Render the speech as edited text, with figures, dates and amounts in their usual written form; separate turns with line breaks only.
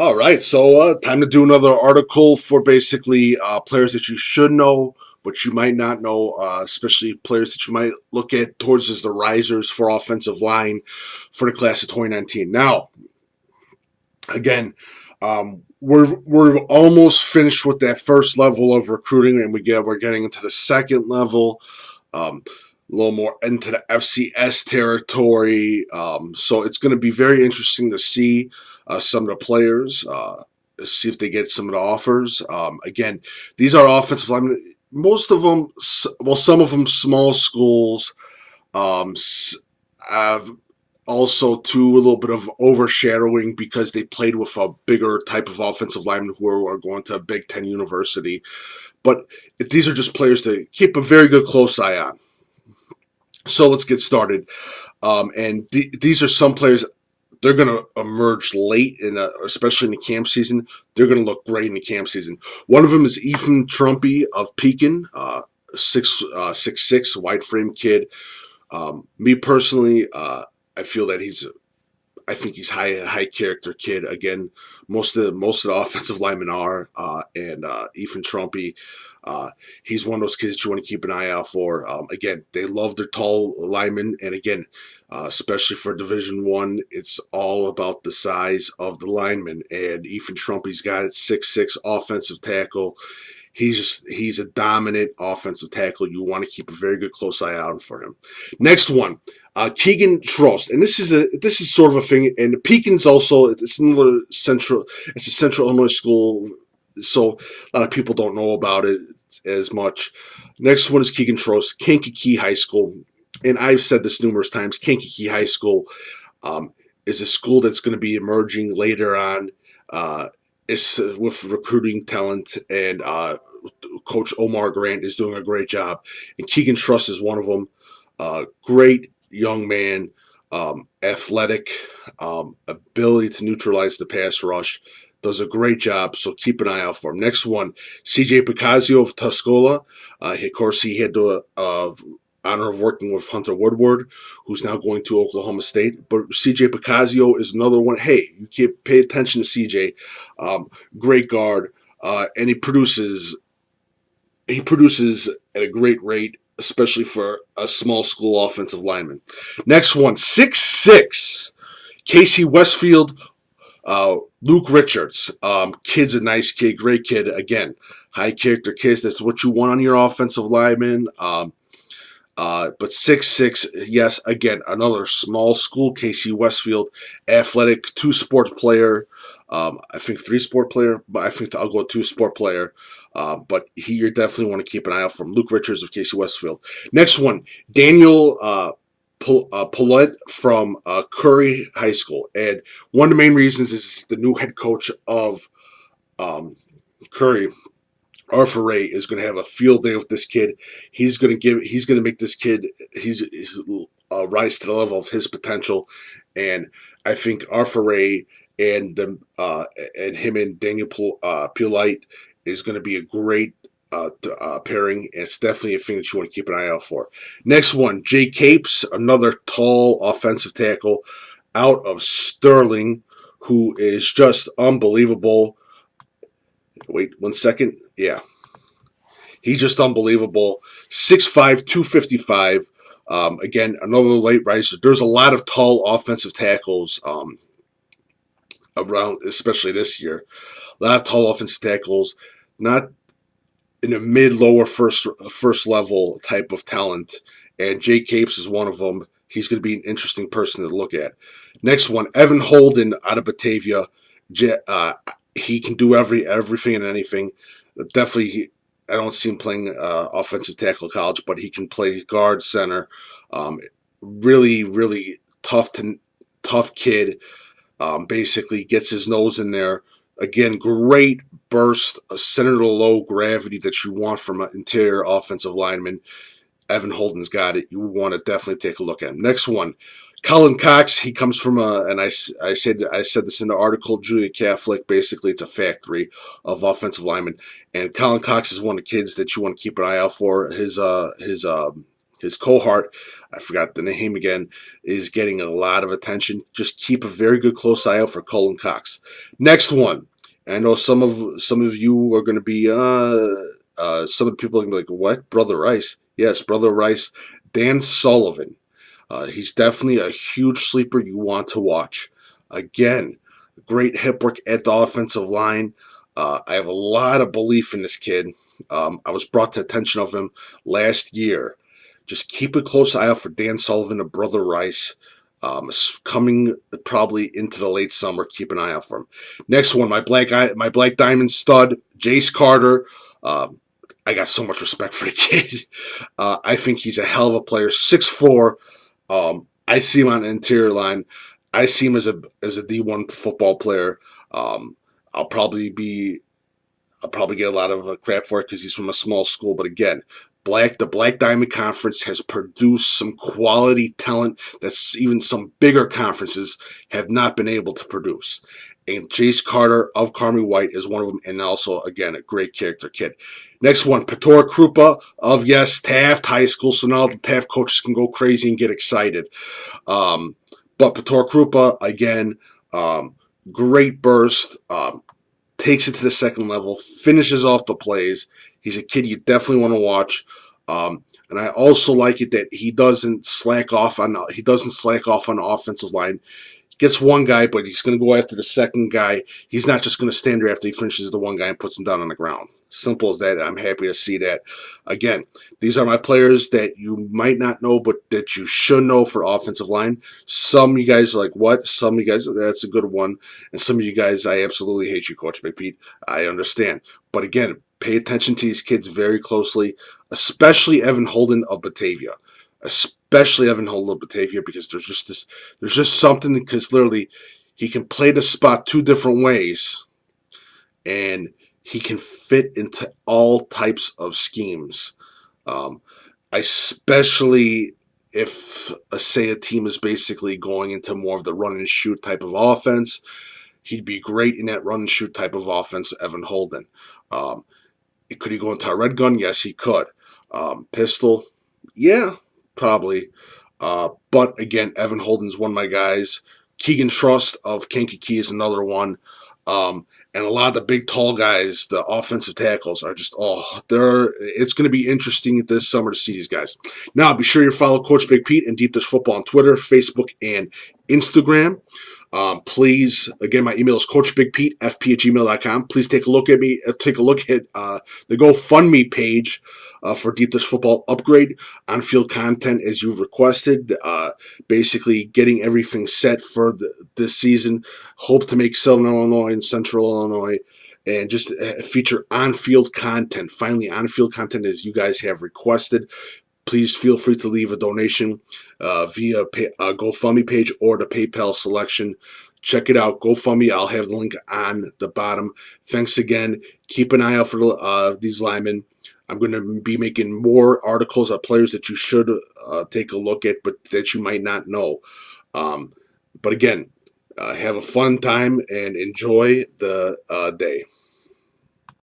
All right, so time to do another article for basically players that you should know, but you might not know, especially players that you might look at towards as the risers for offensive line for the class of 2019. Now, again, we're almost finished with that first level of recruiting, and we're getting into the second level. A little more into the FCS territory. So it's going to be very interesting to see some of the players, see if they get some of the offers. Again, these are offensive linemen. Most of them, well, some of them small schools. Have also too a little bit of overshadowing because they played with a bigger type of offensive linemen who are going to a Big Ten university. But these are just players to keep a very good close eye on. So let's get started. These are some players. They're going to emerge late especially in the camp season. They're going to look great in the camp season. One of them is Trumpy of Pekin, 6'6", wide frame kid. Me personally, I feel that I think he's high character kid. Again, most of the offensive linemen are, and Trumpy. He's one of those kids that you want to keep an eye out for. Again, they love their tall linemen, and again, especially for Division I, it's all about the size of the lineman. And Trumpy's got it, 6'6", offensive tackle. He's a dominant offensive tackle. You want to keep a very good close eye out for him. Next one, Keagen Trost, and this is sort of a thing. And Pekin's also it's another central. It's a Central Illinois school, so a lot of people don't know about it as much. Next one is Keagen Trost, Kankakee High School, and I've said this numerous times. Kankakee High School is a school that's going to be emerging later on. It's with recruiting talent, and Coach Omar Grant is doing a great job. And Keagen Trost is one of them. Great young man, athletic, ability to neutralize the pass rush. Does a great job, so keep an eye out for him. Next one, CJ Picazo of Tuscola. Of course, he had the honor of working with Hunter Woodward, who's now going to Oklahoma State. But CJ Picazo is another one. Hey, you can't pay attention to CJ. Great guard, and he produces at a great rate, especially for a small school offensive lineman. Next one, 6'6", Casey-Westfield, Luke Richards. Kid's a nice kid, great kid. Again, high character kids. That's what you want on your offensive lineman. But 6'6", yes, again, another small school, Casey-Westfield, athletic, two-sport player. I think three-sport player, but I think I'll go two-sport player. But you definitely want to keep an eye out for him. Luke Richards of Casey-Westfield. Next one, Daniel Piolet from Curie High School. And one of the main reasons is the new head coach of Curie, Arthur Ray, is going to have a field day with this kid. He's going to make this kid rise to the level of his potential. And I think Arthur Ray and him and Daniel Piolet is going to be a great pairing. It's definitely a thing that you want to keep an eye out for. Next one, Jay Capes, another tall offensive tackle out of Sterling, who is just unbelievable. Wait 1 second. Yeah. He's just unbelievable. 6'5", 255. Again, another late riser. There's a lot of tall offensive tackles around, especially this year. A lot of tall offensive tackles, not in a mid-lower first level type of talent. And Jay Capes is one of them. He's going to be an interesting person to look at. Next one, Evan Holden out of Batavia. He can do everything and anything. Definitely, I don't see him playing offensive tackle at college, but he can play guard, center. Really, really tough kid. Basically gets his nose in there. Again, great burst, center to low gravity that you want from an interior offensive lineman. Evan Holden's got it. You want to definitely take a look at him. Next one, Colin Cox. He comes from and I said this in the article, Julia Catholic. Basically, it's a factory of offensive linemen. And Colin Cox is one of the kids that you want to keep an eye out for. His his cohort, I forgot the name again, is getting a lot of attention. Just keep a very good close eye out for Cullen Cox. Next one. I know some of you are going to be some of the people are going to be like, what? Brother Rice? Yes, Brother Rice. Dan Sullivan. He's definitely a huge sleeper you want to watch. Again, great hip work at the offensive line. I have a lot of belief in this kid. I was brought to attention of him last year. Just keep a close eye out for Dan Sullivan and Brother Rice. Coming probably into the late summer. Keep an eye out for him. Next one, my black diamond stud, Jace Carter. I got so much respect for the kid. I think he's a hell of a player. 6'4". I see him on the interior line. I see him as a D1 football player. I'll probably get a lot of crap for it because he's from a small school. But again, the Black Diamond Conference has produced some quality talent that even some bigger conferences have not been able to produce. And Jace Carter of Carmi White is one of them, and also, again, a great character kid. Next one, Pator Krupa of, yes, Taft High School, so now the Taft coaches can go crazy and get excited. But Pator Krupa, again, great burst, takes it to the second level, finishes off the plays. He's a kid you definitely want to watch. And I also like it that he doesn't slack off on the offensive line. Gets one guy, but he's going to go after the second guy. He's not just going to stand there after he finishes the one guy and puts him down on the ground. Simple as that. I'm happy to see that. Again, these are my players that you might not know, but that you should know for offensive line. Some of you guys are like, what? Some of you guys, that's a good one. And some of you guys, I absolutely hate you, Coach McPete. I understand. But again, pay attention to these kids very closely, especially Evan Holden of Batavia. Especially Evan Holden of Batavia, because there's just something, because literally he can play the spot two different ways, and he can fit into all types of schemes. Especially if, say, a team is basically going into more of the run and shoot type of offense, he'd be great in that run and shoot type of offense, Evan Holden. Could he go into a red gun? Yes, he could. Pistol? Yeah, probably. But again, Evan Holden's one of my guys. Keagen Trost of Kankakee is another one. And a lot of the big, tall guys, the offensive tackles, are just, it's going to be interesting this summer to see these guys. Now, be sure you follow Coach Big Pete and Deep Dish Football on Twitter, Facebook, and Instagram. Please, again, my email is coachbigpete@fp@gmail.com. Please take a look at me. Take a look at the GoFundMe page for Deep Dish Football upgrade on-field content as you've requested. Basically, getting everything set for this season. Hope to make Southern Illinois and Central Illinois, and just feature on-field content. Finally, on-field content as you guys have requested. Please feel free to leave a donation via a GoFundMe page or the PayPal selection. Check it out, GoFundMe. I'll have the link on the bottom. Thanks again. Keep an eye out for these linemen. I'm going to be making more articles of players that you should take a look at, but that you might not know. But again, have a fun time and enjoy the day.